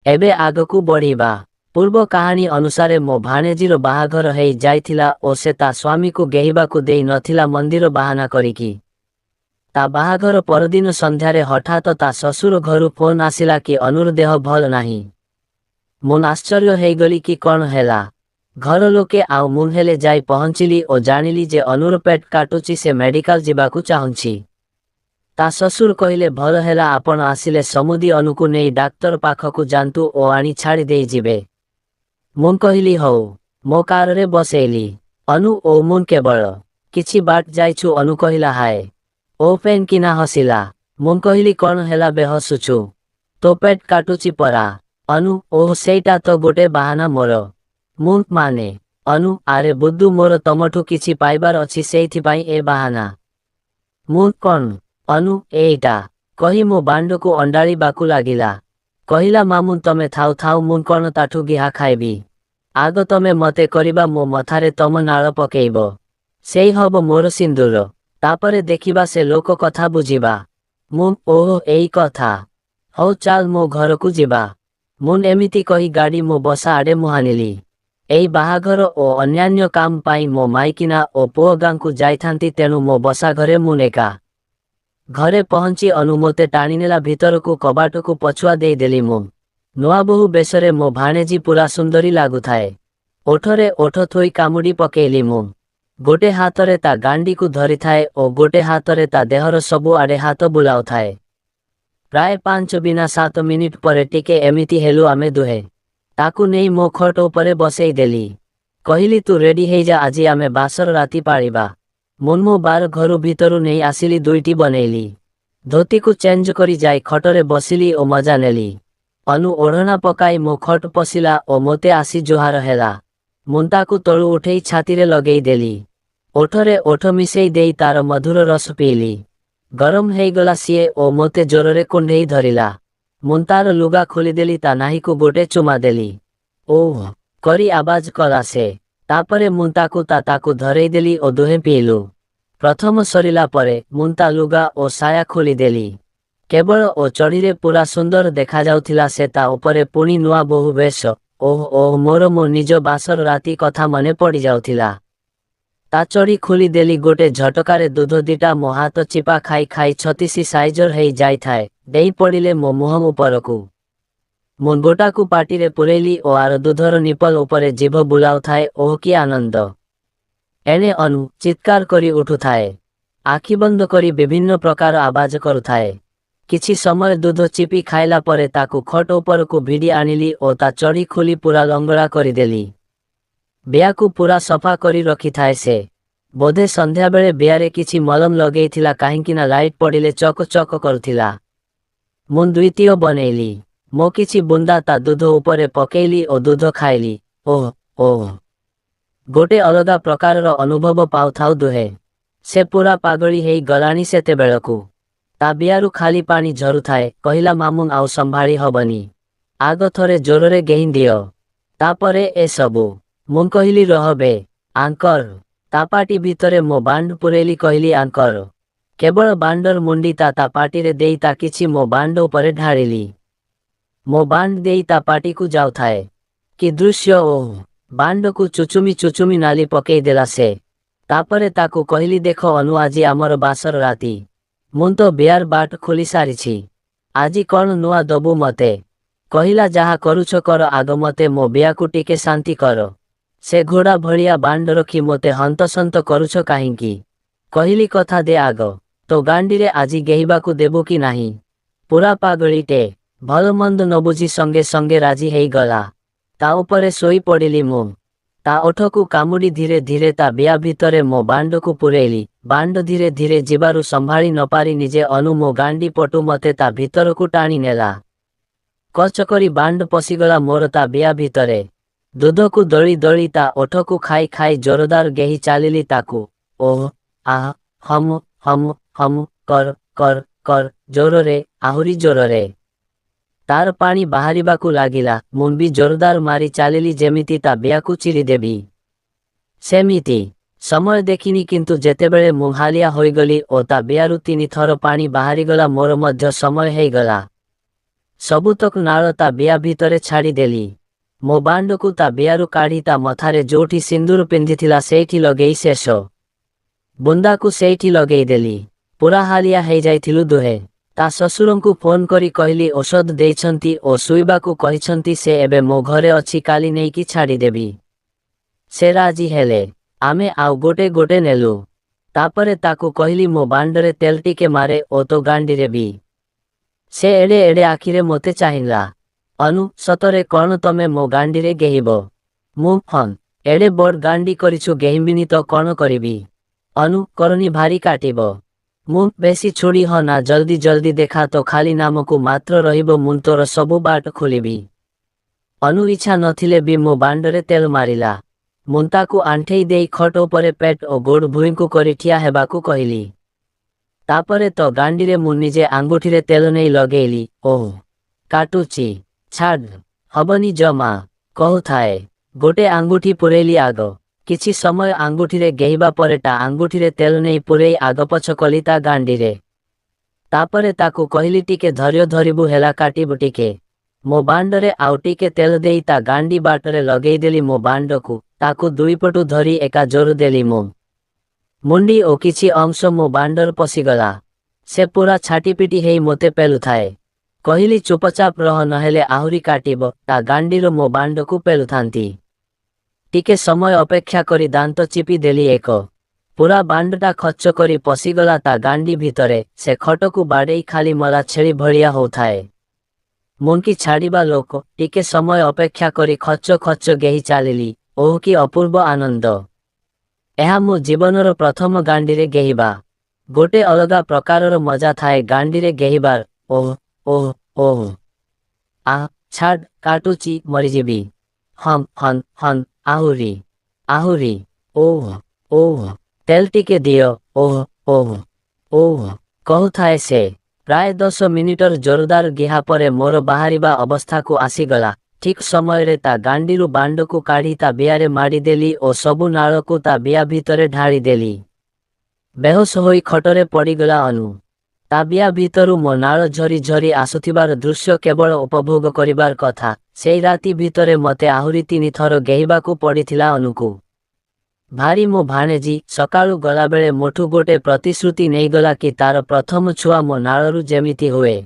एबे आगकू बढ़िबा। पूर्व कहानी अनुसारे मो भाणेजीर बाहाघर हेई जाइथिला ओ से ता स्वामी को गेहिबाकू देई नथिला मंदिर बाहाना करिकी। ता बाहाघर परदिन संध्यारे हठात ता ससुर घरु फोन आसिला कि अनुर देह भल नाही। मुन आश्चर्य हेगली कि कौन हेला। घर लोके आउ मुहेले जाई पहुंचिली ओ जानिली जे अनुर पेट काटुची से मेडिकल जिबाकू चाहुंची। ता ससुर कहिले भल हेला आपण आसिले समुदी अनुकू नेई डाक्टर पाखकू जांतु ओ आनी छाड़ी देई जिबे। मुन कहिली हौ। मो कार रे बसेली। अनु ओ मुन केवल किछि बाट जाइछु अनु कहिला हाय। ओ पेन किना हसिला। मुन कहिली कौन हेला बे हसुछु। तो पेट काटुची परा। अनु ओह सेटा तो गोटे बाहाना मोर। मुन माने अनु आरे बुद्धू मोर तमठू किछि पाइबार अछि सेइथिपाई ए बाहाना। मुन कौन अनु एटा कही मो बांड को अंडाली बाकू लागिला। कहिला मामुन तमे थाउ थाउ मुन कौन ताठू गिहा खाइबी। आग तमे मते करिबा मो मथारे तम नाळ पकेइबो। सेई हब मोर सिंदूर। तापरे देखिबा से लोक कथा बुझिबा। मुन ओह एई कथा। हौ चाल मो घर को जिबा। मुन एमिति कही गाड़ी मो बसा आडे मुहानिली। एई बाहाघर ओ अन्यान्य काम पाई मो माइकिना ओ पुओ गांकू जाइथांती तेणु मो बसा घरे मुन एका। घरे पहुंची अनुमते टाणीनेला भीतर को कबाट को पछुआ दे देली मु। नुआ बहु बेसरे मो भाणेजी पूरा सुंदरी लागुथाए। ओठरे ओठ थोई कामुडी पकेली मु। गोटे हाथरे ता गांडी को धरी थाए ओ गोटे हाथरे ता देहर सबु आडे हाथ बुलाउ थाए। प्राय 5 बिना 7 मिनिट परे टिके एमिति हेलु आमे दुहे। ताकू नेई मो खट उपरे बसेई देली। कहिली तू रेडी हेई जा आजी आमे बासर राती पाड़ीबा। मुनमो बार घरु भीतरु नहीं आसिली दुईटी बनेली। धोती को चेंज करी जाई खटरे बसिली ओ मजा नेली। अनु ओढ़ना पकाई मो खट पसिला ओ मोते आसी जुहार हेला। मुंताकू तळु उठेई छातीरे लगेई देली। ओठरे ओठ मिसेई देई तार मधुर रस पीली। गरम हेईगला सिए ओ मोते जोररे कुंढेई धरिला। मुंतार लुगा खोलीदेली ता नाही को गोटे चुमा देली। ओह करी आवाज कला से। तापरे मुंताकू ताकू धरेई देली ओ दुहे पीलु। प्रथम सरिला परे मुंता लुगा ओ साया खोली देली। केवल ओ चढ़ीरे पूरा सुंदर देखा जाउथिला से ता उपरे पुणी नुआ बहु वेश। ओह ओह मोर मो निज बासर राती कथा मने पड़ी जाउथिला। ता चढ़ी खोली देली गोटे झटकारे दूध दिटा मो हाथ चिपा खाई खाई 36 साइजर हेई जाई थाए। देई पड़िले मो मुहम उपरकू। मुन गोटाकू पाटीरे पुरेली ओ आर दूधर निपल उपरे जीभ बुलाउ थाए। ओह कि आनंद। एने अनु चित्कार करी उठुथाए। आखि बंद करी विभिन्न प्रकार आवाज करुथाए। किछि समय दूध चिपी खाइला परे ताकू खट उपरकू भिड़ी आनिली ओ ता चढ़ी खोली पूरा लंगड़ा करिदेली। बेयाकू पूरा सफा करी रखी थाए से। बोधे संध्या बेले बेयारे किछि मलम लगेइथिला काहिंकिना लाइट पड़िले चक चक करुथिला। मुन द्वितीय बनेली। मो किछि बुंदा ता दूध उपरे पकेइली ओ दूध खाइली। ओह ओह गोटे अलगा प्रकारर अनुभव पाउथाउ दुहे। से पूरा पागली हेई गलानी सेते बेलकू। ता बियारु खाली पानी झरुथाए। कहिला मामुन आउ संभाળી हबनी। आग थरे जोररे गेही दियो। तापरे ए सबु। मुन कहिली रहबे आंकर। तापाटी भीतरे मो बांड पुरेली कहिली आंकर। केवल बांडर मुंडी ता पाटीरे देई ता किछि मो बांड उपरे ढाळिली। मो बांड देई ता पाटी को जाउथाए। कि दृश्य ओह बांड को चुचुमी नाली पकेई देला से। तापरे ताकू कहिली देखो अनु आजी आमर बासर राती। मुन तो बेयार बाट खोली सारिछि। आजी कौन नुआ दबु मते। कहिला जाहा करुछ कर आग मते मो बेयाकू टिके शांति कर। से घोड़ा भलिया बांड रखी मोते हंतसंत करुछ काहिंकी। कहिली कथा दे आग। तो गांडीरे आजी गेहिबाकू देबु कि नाही। पूरा पागळीटे। भल मंद नबुझी संगे संगे राजी हेई गला। ता उपरे सोई पड़िली मु। ता ओठकू कामुडी धीरे धीरे ता बिया भीतरे मो बांड को पुरेली। बांड धीरे धीरे जीवारु संभाળી नपारी निजे अनु मो गांडी पटू मते ता भीतर को टाणी नेला। कचकरी बांड पसिगला मोर ता बिया भीतरे। दूध को दली दली ता ओठकू खाई खाई जोरदार गेही चालिली ताकू। ओह आह हम कर कर कर जोररे आहुरी जोररे। तार पानी बाहरिबाकू लागिला। मुन भी जोरदार मारी चालिली जेमिति ता बियाकू चिरी देबी। सेमिति समय देखिनी किंतु जेतेबेले मु हालिया होइगली ओ ता बियारु 3 थर पानी बाहरिगला मोर मध्य समय हेइगला। ସବୁତକ ନାଳ ତା ବିଆ ଭିତରେ ଛାଡ଼ିଦେଲି। ମୋ ବାଣ୍ଡକୁ ତା ବିଆରୁ କାଢ଼ି ତା ମଥାରେ ଯୋଉଠି ସିନ୍ଦୁର ପିନ୍ଧିଥିଲା ସେଇଠି ଲଗେଇ ଶେଷ ବୁନ୍ଦାକୁ ସେଇଠି ଲଗେଇଦେଲି। ପୁରା ହାଲିଆ ହେଇଯାଇଥିଲୁ ଦୁହେଁ। ତା ଶ୍ୱଶୁରଙ୍କୁ ଫୋନ କରି କହିଲି ଔଷଧ ଦେଇଛନ୍ତି ଓ ଶୋଇବାକୁ କହିଛନ୍ତି, ସେ ଏବେ ମୋ ଘରେ ଅଛି, କାଲି ନେଇକି ଛାଡ଼ିଦେବି। ସେ ରାଜି ହେଲେ। ଆମେ ଆଉ ଗୋଟେ ଗୋଟେ ନେଲୁ। ତାପରେ ତାକୁ କହିଲି ମୋ ବାଣ୍ଡରେ ତେଲ ଟିକେ ମାରେ ଓ ତୋ ଗାଣ୍ଡିରେ ବି। ସେ ଏଡ଼େ ଏଡ଼େ ଆଖିରେ ମୋତେ ଚାହିଁଲା। ଅନୁ, ସତରେ କ'ଣ ତମେ ମୋ ଗାଣ୍ଡିରେ ଗେହିବ? ମୁଁ ଏଡ଼େ ବଡ଼ ଗାଣ୍ଡି କରିଛୁ, ଗେହିବିନି ତ କ'ଣ କରିବି? ଅନୁ, କରନି ଭାରି କାଟିବ। ମୁଁ ବେଶୀ ଛୁଡ଼ି ହ ନା, ଜଲ୍ଦି ଜଲ୍ଦି ଦେଖା ତ, ଖାଲି ନାମକୁ ମାତ୍ର ରହିବ, ମୁଁ ତୋର ସବୁ ବାଟ ଖୋଲିବି। ଅନୁ ଇଚ୍ଛା ନଥିଲେ ବି ମୋ ବାଣ୍ଡରେ ତେଲ ମାରିଲା। ମୁଁ ତାକୁ ଆଣ୍ଠେଇ ଦେଇ ଖଟ ଉପରେ ପେଟ ଓ ଗୋଡ଼ ଭୂଇଁକୁ କରି ଠିଆ ହେବାକୁ କହିଲି। ତାପରେ ତ ଗାଣ୍ଡିରେ ମୁଁ ନିଜେ ଆଙ୍ଗୁଠିରେ ତେଲ ନେଇ ଲଗେଇଲି। ଓଃ, କାଟୁଛି, ଛାଡ଼, ହବନି ଜମା କହୁଥାଏ। ଗୋଟେ ଆଙ୍ଗୁଠି ପୁରେଇଲି ଆଗ। କିଛି ସମୟ ଆଙ୍ଗୁଠିରେ ଗେହିବା ପରେ ତା ଆଙ୍ଗୁଠିରେ ତେଲ ନେଇ ପୁରେଇ ଆଗପଛ କଲି ତା ଗାଣ୍ଡିରେ। ତାପରେ ତାକୁ କହିଲି ଟିକେ ଧୈର୍ଯ୍ୟ ଧରିବୁ, ହେଲା, କାଟିବୁ ଟିକେ। ମୋ ବାଣ୍ଡରେ ଆଉ ଟିକେ ତେଲ ଦେଇ ତା ଗାଣ୍ଡି ବାଟରେ ଲଗେଇଦେଲି ମୋ ବାଣ୍ଡକୁ। ତାକୁ ଦୁଇପଟୁ ଧରି ଏକା ଜୋର ଦେଲି। ମୋ ମୁଣ୍ଡି ଓ କିଛି ଅଂଶ ମୋ ବାଣ୍ଡରେ ପଶିଗଲା। ସେ ପୁରା ଛାଟିପିଟି ହେଇ ମୋତେ ପେଲୁଥାଏ। କହିଲି ଚୁପଚାପ ରହ, ନହେଲେ ଆହୁରି କାଟିବ। ତା ଗାଣ୍ଡିର ମୋ ବାଣ୍ଡକୁ ପେଲୁଥାନ୍ତି। ଟିକେ ସମୟ ଅପେକ୍ଷା କରି ଦାନ୍ତ ଚିପି ଦେଲି। ପୁରା ବାଣ୍ଡଟା ଖଚ କରି ପଶିଗଲା ତା ଗାଣ୍ଡି ଭିତରେ। ସେ ଖଟକୁ ବାଡ଼େଇ ଖାଲି ମଲା ଛେଳି ଭଳିଆ ହଉଥାଏ। ମୁଙ୍କି ଛାଡ଼ିବା ଲୋକ। ଟିକେ ସମୟ ଅପେକ୍ଷା କରି ଖଚ ଖଚ ଗେହି ଚାଲିଲି। ଓଃ, କି ଅପୂର୍ବ ଆନନ୍ଦ! ଏହା ମୋ ଜୀବନର ପ୍ରଥମ ଗାଣ୍ଡିରେ ଗେହିବା। ଗୋଟେ ଅଲଗା ପ୍ରକାରର ମଜା ଥାଏ ଗାଣ୍ଡିରେ ଗେହିବାର। ଓଃ ଓଃ ଓଃ, ଛାଡ଼, କାଟୁଛି, ମରିଯିବି। ଆହୁରି ଆହୁରି, ଓଃ ଓଃ, ତେଲ ଟିକେ ଦିଅ, ଓଃ ଓଃ ଓଃ କହୁଥାଏ ସେ। ପ୍ରାୟ 10 ମିନିଟର ଜୋରଦାର ଗେହା ପରେ ମୋର ବାହାରିବା ଅବସ୍ଥାକୁ ଆସିଗଲା। ଠିକ୍ ସମୟରେ ତା ଗାଣ୍ଡିରୁ ବାଣ୍ଡକୁ କାଢ଼ି ତା ବିଆରେ ମାଡ଼ିଦେଲି ଓ ସବୁ ନାଳକୁ ତା ବିଆ ଭିତରେ ଢାଳିଦେଲି। ବେହୋସ ହୋଇ ଖଟରେ ପଡ଼ିଗଲା ଅନୁ। ତା ବିଆ ଭିତରୁ ମୋ ନାଳ ଝରି ଝରି ଆସୁଥିବାର ଦୃଶ୍ୟ କେବଳ ଉପଭୋଗ କରିବାର କଥା। ସେଇ ରାତି ଭିତରେ ମୋତେ ଆହୁରି 3 ଥର ଗେହିବାକୁ ପଡ଼ିଥିଲା ଅନୁକୁ। ଭାରି ମୋ ଭାଣେଜୀ ସକାଳୁ ଗଲାବେଳେ ମୋଠୁ ଗୋଟେ ପ୍ରତିଶ୍ରୁତି ନେଇଗଲା କି ତାର ପ୍ରଥମ ଛୁଆ ମୋ ନାଳରୁ ଯେମିତି ହୁଏ।